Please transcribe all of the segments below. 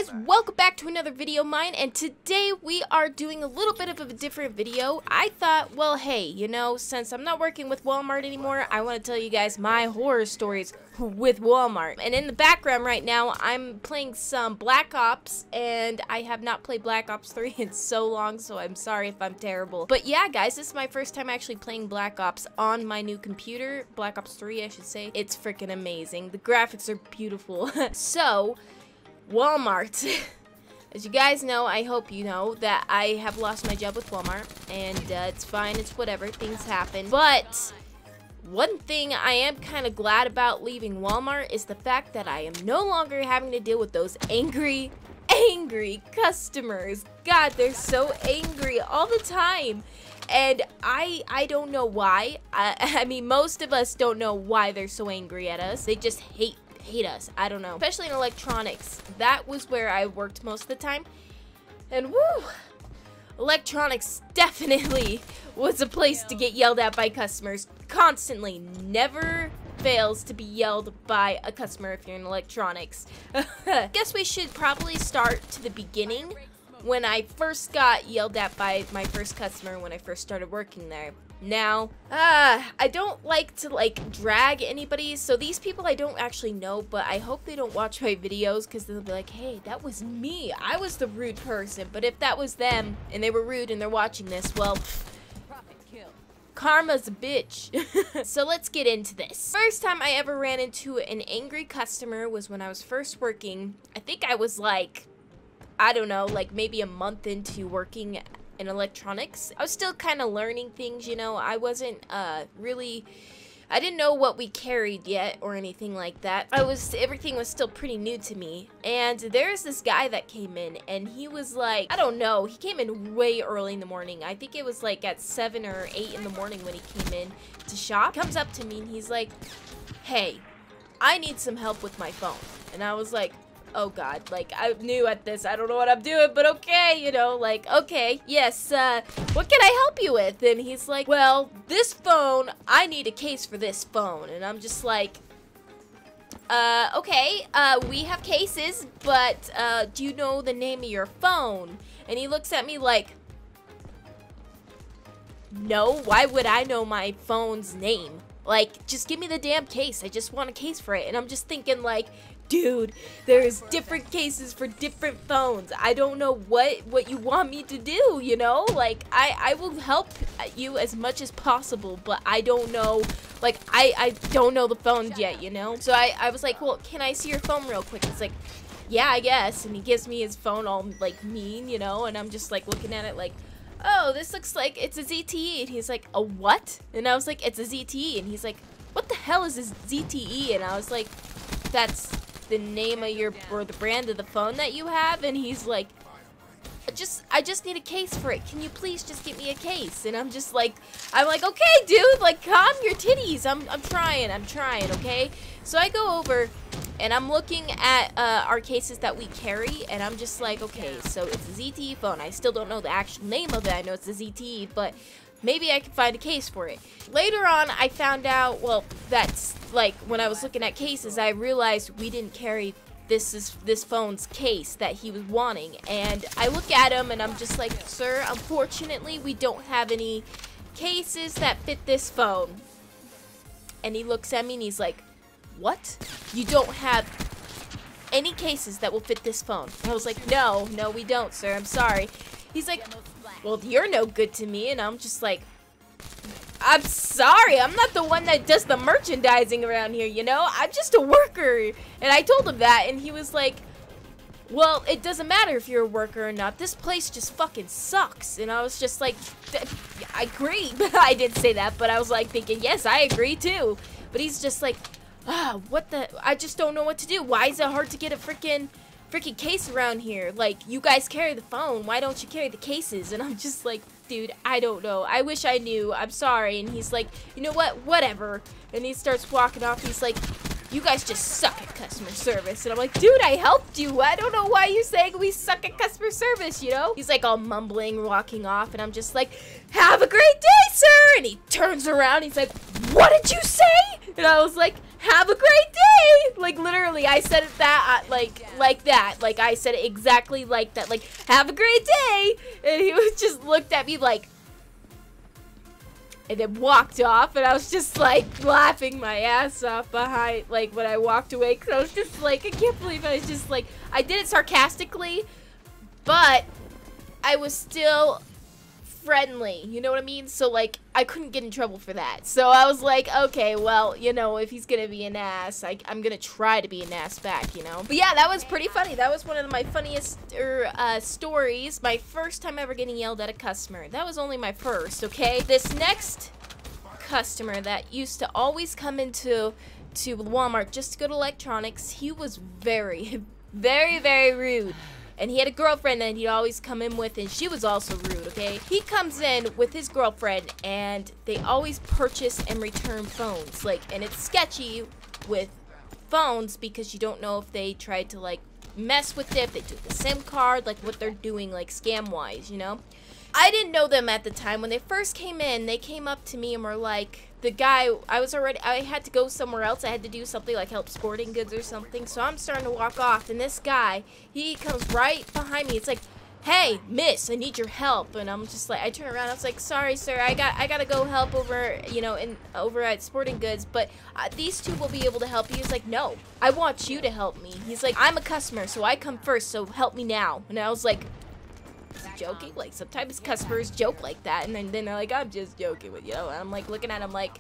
guys, welcome back to another video of mine, and today we are doing a little bit of a different video. I thought, well, hey, you know, since I'm not working with Walmart anymore, I want to tell you guys my horror stories with Walmart. And in the background right now, I'm playing some Black Ops, and I have not played Black Ops 3 in so long, so I'm sorry if I'm terrible. But yeah, guys, this is my first time actually playing Black Ops on my new computer. Black Ops 3, I should say. It's freaking amazing. The graphics are beautiful. So, Walmart. As you guys know, I hope you know, that I have lost my job with Walmart, and it's fine, it's whatever, things happen. But one thing I am kind of glad about leaving Walmart is the fact that I am no longer having to deal with those angry customers. God, they're so angry all the time. And I don't know why. I mean, most of us don't know why they're so angry at us. They just hate us. I don't know. Especially in electronics. That was where I worked most of the time. And woo! Electronics definitely was a place to get yelled at by customers. Constantly. Never fails to be yelled by a customer if you're in electronics. Guess we should probably start to the beginning. When I first got yelled at by my first customer when I first started working there. Now, I don't like to drag anybody, so these people I don't actually know, but I hope they don't watch my videos because they'll be like, hey, that was me. I was the rude person. But if that was them and they were rude and they're watching this, well, karma's a bitch. So let's get into this. First time I ever ran into an angry customer was when I was first working. I think I was like, I don't know, like maybe a month into working in electronics. I was still kind of learning things, you know. I wasn't I didn't know what we carried yet or anything like that. Everything was still pretty new to me. And there's this guy that came in, and he was like, I don't know, he came in way early in the morning. I think it was like at 7 or 8 in the morning when he came in to shop. He comes up to me and he's like, hey, I need some help with my phone. And I was like, oh god, like, I'm new at this, I don't know what I'm doing, but okay, you know, like, okay, yes, what can I help you with? And he's like, well, this phone, I need a case for this phone. And I'm just like, okay, we have cases, but, do you know the name of your phone? And he looks at me like, no, why would I know my phone's name? Like, just give me the damn case, I just want a case for it. And I'm just thinking, like, dude, there's different cases for different phones. I don't know what you want me to do, you know? Like, I will help you as much as possible, but I don't know, like, I don't know the phones yet, you know? So I was like, well, can I see your phone real quick? He's like, yeah, I guess. And he gives me his phone all, like, mean, you know? And I'm just, like, looking at it like, oh, this looks like it's a ZTE. And he's like, a what? And I was like, it's a ZTE. And he's like, what the hell is this ZTE? And I was like, that's the name of or the brand of the phone that you have. And he's like, I just need a case for it. Can you please just get me a case? And I'm like, okay, dude, like, calm your titties. I'm trying, okay? So I go over and I'm looking at our cases that we carry, and I'm just like, okay, so it's a ZTE phone. I still don't know the actual name of it. I know it's a ZTE, but maybe I can find a case for it. Later on, I found out, well, that's, like, when I was looking at cases, I realized we didn't carry this phone's case that he was wanting. And I look at him, and I'm just like, sir, unfortunately, we don't have any cases that fit this phone. And he looks at me, and he's like, what? You don't have any cases that will fit this phone? And I was like, no, we don't, sir. I'm sorry. He's like, well, you're no good to me. And I'm just like, I'm sorry, I'm not the one that does the merchandising around here, you know? I'm just a worker. And I told him that, and he was like, well, it doesn't matter if you're a worker or not. This place just fucking sucks. And I was just like, I agree. I didn't say that, but I was like thinking, yes, I agree too. But he's just like, what the, I just don't know what to do. Why is it hard to get a freaking case around here? Like, you guys carry the phone, why don't you carry the cases? And I'm just like, dude, I don't know. I wish I knew. I'm sorry. And he's like, you know what? Whatever. And he starts walking off. He's like, you guys just suck at customer service. And I'm like, dude, I helped you. I don't know why you're saying we suck at customer service, you know? He's like all mumbling, walking off. And I'm just like, have a great day, sir. And he turns around. He's like, what did you say? And I was like, have a great day. Like, literally, I said it that, like that. Like, I said it exactly like that. Like, have a great day. And he was just looked at me like, and then walked off. And I was just, like, laughing my ass off behind, like, when I walked away. Because I was just like, I can't believe I was just like, I did it sarcastically, but I was still friendly, you know what I mean? So, like, I couldn't get in trouble for that. So I was like, okay, well, you know, if he's gonna be an ass, I'm gonna try to be an ass back, you know? But yeah, that was pretty funny. That was one of my funniest stories. My first time ever getting yelled at a customer. That was only my first, okay? This next customer that used to always come into Walmart just to go to electronics, he was very, very, very rude. And he had a girlfriend that he'd always come in with, and she was also rude, okay? He comes in with his girlfriend, and they always purchase and return phones. Like, and it's sketchy with phones because you don't know if they tried to, like, mess with it, if they took the SIM card, like, what they're doing, like, scam-wise, you know? I didn't know them at the time. When they first came in, they came up to me and were like, the guy, I had to go somewhere else. I had to do something like help sporting goods or something. So I'm starting to walk off, and this guy, he comes right behind me. It's like, hey, miss, I need your help. And I'm just like, I turn around. I was like, sorry, sir, I gotta go help over, you know, over at sporting goods. But these two will be able to help you. He's like, no, I want you to help me. He's like, I'm a customer, so I come first. So help me now. And I was like, joking? Like, sometimes customers joke like that, and then they're like, I'm just joking with you. And I'm like looking at him like,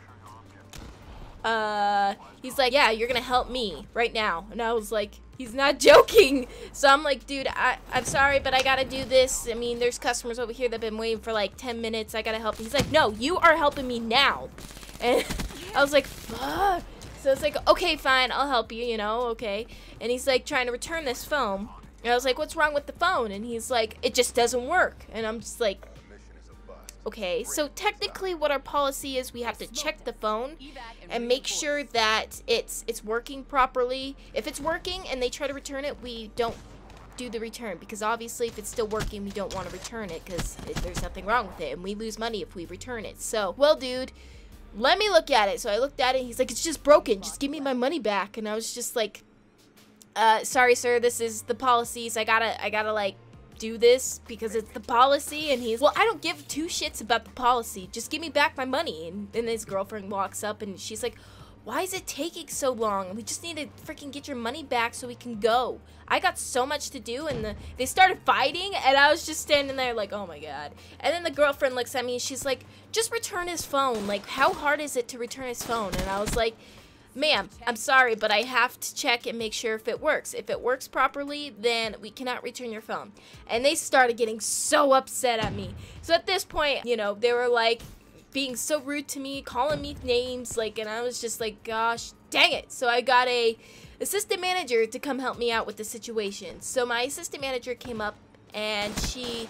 he's like, yeah, you're gonna help me right now. And I was like, he's not joking. So I'm like, dude, I'm sorry, but I gotta do this. I mean, there's customers over here that have been waiting for like 10 minutes. I gotta help. He's like, no, you are helping me now. And I was like, fuck. So it's like, okay, fine, I'll help you, you know, okay. And he's like trying to return this phone. And I was like, what's wrong with the phone? And he's like, it just doesn't work. And I'm just like, okay. So technically what our policy is, we have to check the phone and make sure that it's working properly. If it's working and they try to return it, we don't do the return. Because obviously if it's still working, we don't want to return it because there's nothing wrong with it. And we lose money if we return it. So, well, dude, let me look at it. So I looked at it. And he's like, it's just broken. Just give me my money back. And I was just like, sorry, sir, this is the policies. I gotta, like, do this because it's the policy. And he's, well, I don't give two shits about the policy. Just give me back my money. And then his girlfriend walks up and she's like, why is it taking so long? We just need to freaking get your money back so we can go. I got so much to do. And they started fighting, and I was just standing there like, oh my god. And then the girlfriend looks at me and she's like, just return his phone. Like, how hard is it to return his phone? And I was like, ma'am, I'm sorry, but I have to check and make sure if it works. If it works properly, then we cannot return your phone. And they started getting so upset at me. So at this point, you know, they were like being so rude to me, calling me names, like, and I was just like, gosh, dang it. So I got a assistant manager to come help me out with the situation. So my assistant manager came up and she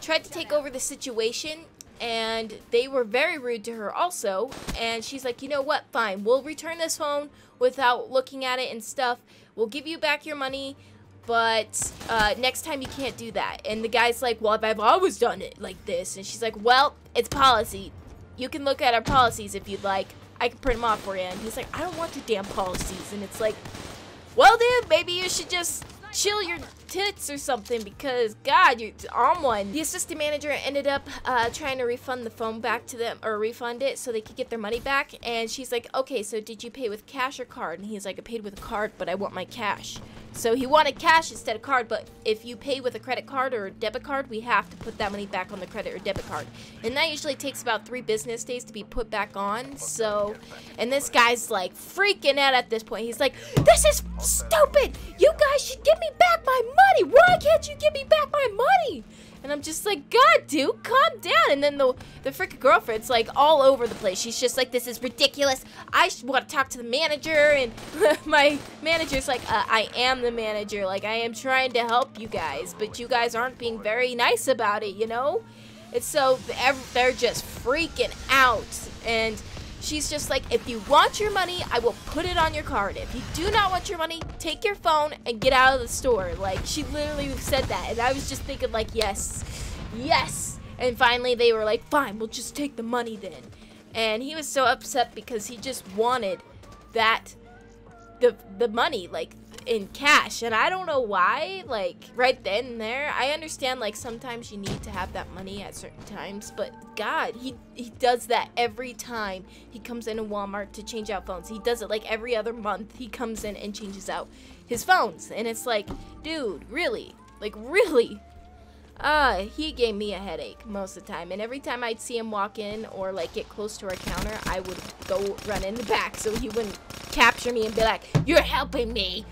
tried to take over the situation. And they were very rude to her also. And she's like, you know what? Fine. We'll return this phone without looking at it and stuff. We'll give you back your money. But next time you can't do that. And the guy's like, well, I've always done it like this. And she's like, well, it's policy. You can look at our policies if you'd like. I can print them off for you. And he's like, I don't want your damn policies. And it's like, well, dude, maybe you should just chill your tits or something because, God, you're on one. The assistant manager ended up trying to refund the phone back to them, or refund it so they could get their money back. And she's like, okay, so did you pay with cash or card? And he's like, I paid with a card, but I want my cash. So he wanted cash instead of card, but if you pay with a credit card or a debit card, we have to put that money back on the credit or debit card. And that usually takes about 3 business days to be put back on. So, and this guy's like freaking out at this point. He's like, this is stupid. You guys should give me back my money. Why can't you give me back my money? And I'm just like, God, dude, calm down. And then the freaking girlfriend's like all over the place. She's just like, this is ridiculous. I want to talk to the manager. And my manager's like, I am the manager. Like, I am trying to help you guys. But you guys aren't being very nice about it, you know? And so they're just freaking out. And she's just like, if you want your money, I will put it on your card. If you do not want your money, take your phone and get out of the store. Like, she literally said that. And I was just thinking like, yes, yes. And finally they were like, fine, we'll just take the money then. And he was so upset because he just wanted that the money, like, in cash. And I don't know why, like, right then and there. I understand, like, sometimes you need to have that money at certain times, but God, he does that every time he comes into Walmart to change out phones. He does it like every other month. He comes in and changes out his phones, and it's like, dude, really? Like, really? He gave me a headache most of the time, and every time I'd see him walk in or like get close to our counter, I would go run in the back so he wouldn't capture me and be like, "You're helping me."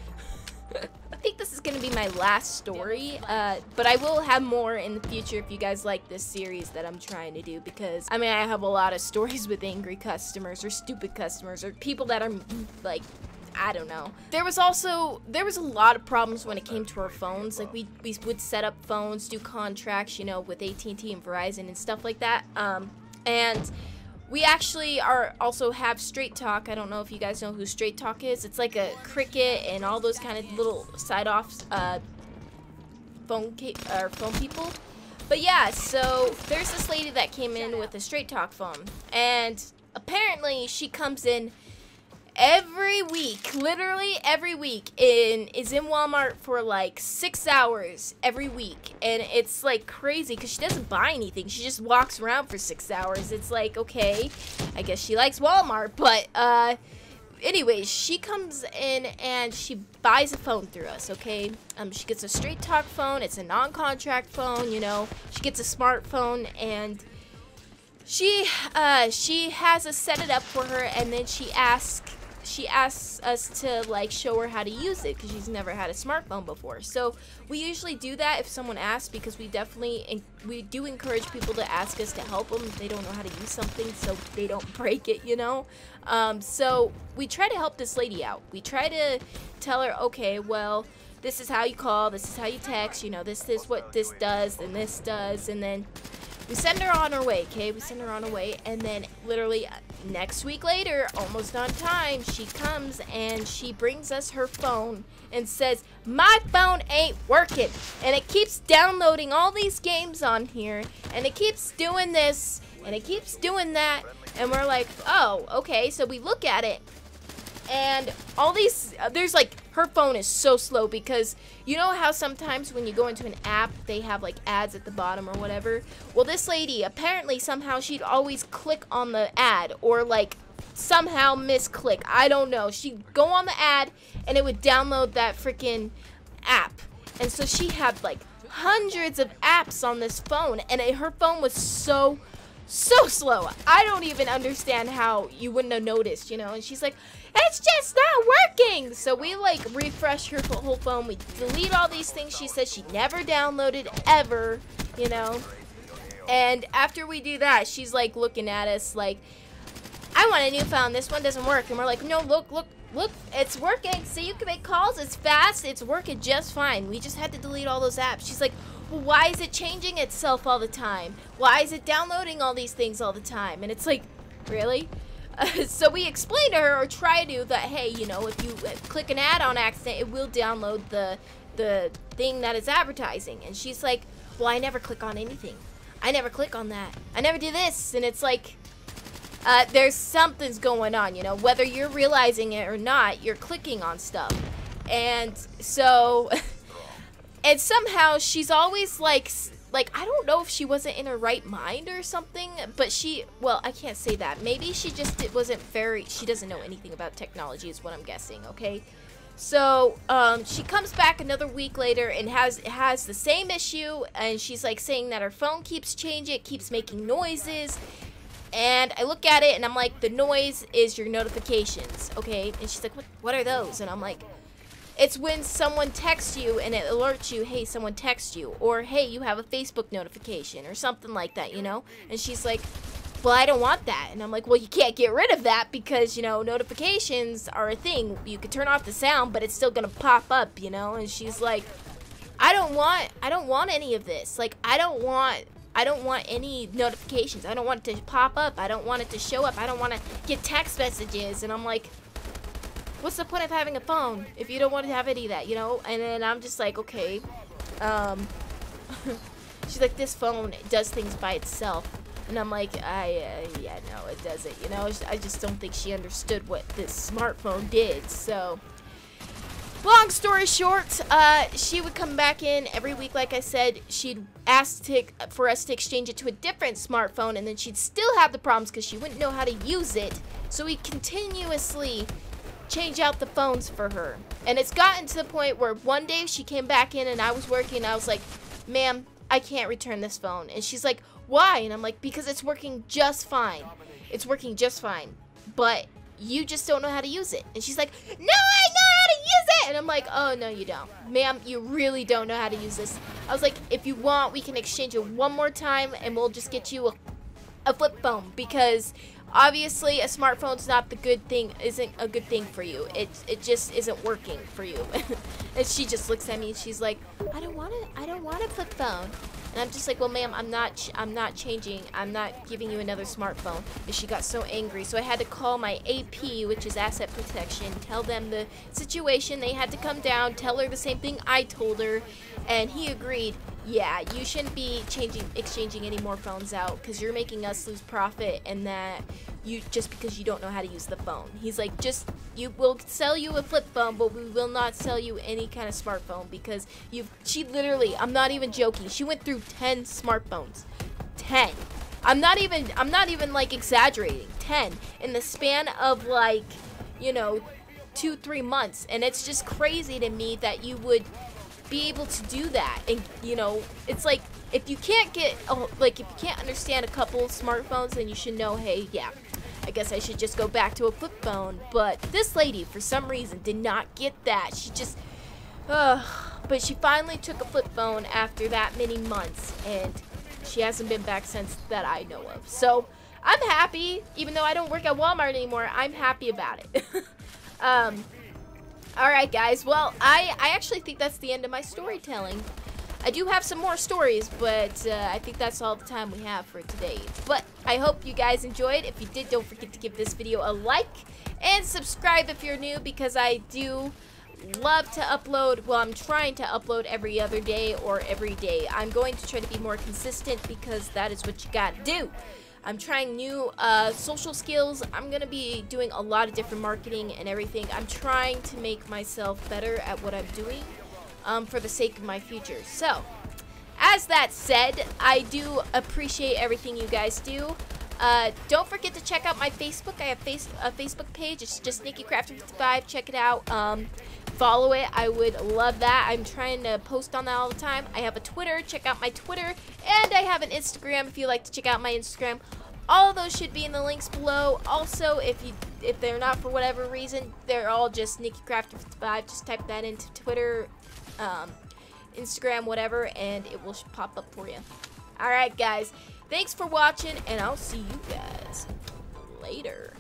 I think this is gonna be my last story, but I will have more in the future if you guys like this series that I'm trying to do, because I mean, I have a lot of stories with angry customers or stupid customers or people that are like, I don't know. There was a lot of problems when it came to our phones. Like, we would set up phones, do contracts, you know, with AT&T and Verizon and stuff like that. And we actually also have Straight Talk. I don't know if you guys know who Straight Talk is. It's like a Cricket and all those kind of little side-offs, phone people. But yeah, so there's this lady that came in with a Straight Talk phone, and apparently she comes in every week, literally every week, is in Walmart for like 6 hours every week, and it's like crazy because she doesn't buy anything. She just walks around for 6 hours. It's like, okay, I guess she likes Walmart, but anyways, she comes in and she buys a phone through us, okay? She gets a Straight Talk phone. It's a non-contract phone, you know. She gets a smartphone, and she has us set it up for her, and then she asks us to like show her how to use it because she's never had a smartphone before. So we usually do that if someone asks, because we do encourage people to ask us to help them if they don't know how to use something so they don't break it, you know. So we try to help this lady out. We try to tell her, okay, well, this is how you call, this is how you text, you know, this is what this does and this does, and then we send her on her way, okay? We send her on her way, and then literally next week later, almost on time, she comes and she brings us her phone and says, "My phone ain't working, and it keeps downloading all these games on here, and it keeps doing this, and it keeps doing that." And we're like, oh, okay. So we look at it, and all these, there's like, her phone is so slow because you know how sometimes when you go into an app, they have like ads at the bottom or whatever? Well, this lady, apparently somehow she'd always click on the ad or like somehow misclick. I don't know. She'd go on the ad and it would download that freaking app. And so she had like hundreds of apps on this phone, and her phone was so slow. I don't even understand how you wouldn't have noticed, you know. And she's like, "It's just not working." So we like refresh her whole phone. We delete all these things she said she never downloaded ever, you know. And after we do that, she's like looking at us like, "I want a new phone. This one doesn't work." And we're like, "No, look, it's working. See, you can make calls. It's fast. It's working just fine. We just had to delete all those apps." She's like, "Well, why is it changing itself all the time? Why is it downloading all these things all the time?" And it's like, really? So we explain to her, or try to, that, hey, you know, if you click an ad on accident, it will download the thing that is advertising. And she's like, "Well, I never click on anything. I never click on that. I never do this." And it's like, there's something's going on, you know, whether you're realizing it or not, you're clicking on stuff. And so, and somehow she's always like, I don't know if she wasn't in her right mind or something, but well, I can't say that. Maybe she just she doesn't know anything about technology is what I'm guessing, okay? So, she comes back another week later and has the same issue, and she's like saying that her phone keeps changing, it keeps making noises. And I look at it and I'm like, the noise is your notifications, okay? And she's like, what are those? And I'm like, it's when someone texts you and it alerts you, hey, someone texts you, or hey, you have a Facebook notification or something like that, you know? And she's like, well, I don't want that. And I'm like, well, you can't get rid of that because, you know, notifications are a thing. You could turn off the sound, but it's still gonna pop up, you know? And she's like, I don't want any of this. Like, I don't want any notifications. I don't want it to pop up. I don't want it to show up. I don't want to get text messages. And I'm like, what's the point of having a phone if you don't want to have any of that, you know? And then I'm just like, okay. She's like, this phone does things by itself. And I'm like, yeah, no, it doesn't, you know? I just don't think she understood what this smartphone did. So Long story short, she would come back in every week. Like I said, she'd ask for us to exchange it to a different smartphone, and then she'd still have the problems because she wouldn't know how to use it. So we continuously change out the phones for her. And it's gotten to the point where one day she came back in and I was working, and I was like, ma'am, I can't return this phone. And she's like, why? And I'm like, because it's working just fine. It's working just fine. But you just don't know how to use it. And she's like, no, I know how to use it. And I'm like, oh, no, you don't. Ma'am, you really don't know how to use this. I was like, if you want, we can exchange it one more time and we'll just get you a flip phone, because obviously a smartphone's not the good thing, isn't a good thing for you. It just isn't working for you. And she just looks at me and she's like, I don't want a flip phone. And I'm just like, well, ma'am, I'm not changing. I'm not giving you another smartphone. And she got so angry. So I had to call my AP, which is asset protection, tell them the situation. They had to come down, tell her the same thing I told her. And he agreed, yeah, you shouldn't be exchanging any more phones out because you're making us lose profit, and that just because you don't know how to use the phone. He's like, we'll sell you a flip phone, but we will not sell you any kind of smartphone because she literally, I'm not even joking, she went through 10 smartphones. 10. I'm not even like exaggerating. 10 in the span of like, 2-3 months. And it's just crazy to me that you would be able to do that. And it's like, if you can't understand a couple smartphones, then you should know, hey, yeah, I guess I should just go back to a flip phone. But this lady, for some reason, did not get that. She just, but she finally took a flip phone after that many months, and she hasn't been back since that I know of. So I'm happy, even though I don't work at Walmart anymore. I'm happy about it. Alright guys, well, I actually think that's the end of my storytelling. I do have some more stories, but I think that's all the time we have for today. But I hope you guys enjoyed. If you did, don't forget to give this video a like and subscribe if you're new, because I do love to upload. Well, I'm trying to upload every other day or every day. I'm going to try to be more consistent because that is what you gotta do. I'm trying new social skills. I'm going to be doing a lot of different marketing and everything. I'm trying to make myself better at what I'm doing for the sake of my future. So, as that said, I do appreciate everything you guys do. Don't forget to check out my Facebook. I have a Facebook page. It's just Nikki Crafter 55. Check it out. Follow it. I would love that. I'm trying to post on that all the time. I have a Twitter. Check out my Twitter. And I have an Instagram if you like to check out my Instagram. All of those should be in the links below. Also, if they're not for whatever reason, they're all just Nikki Crafter 55. Just type that into Twitter, Instagram, whatever, and it will pop up for you. Alright, guys. Thanks for watching, and I'll see you guys later.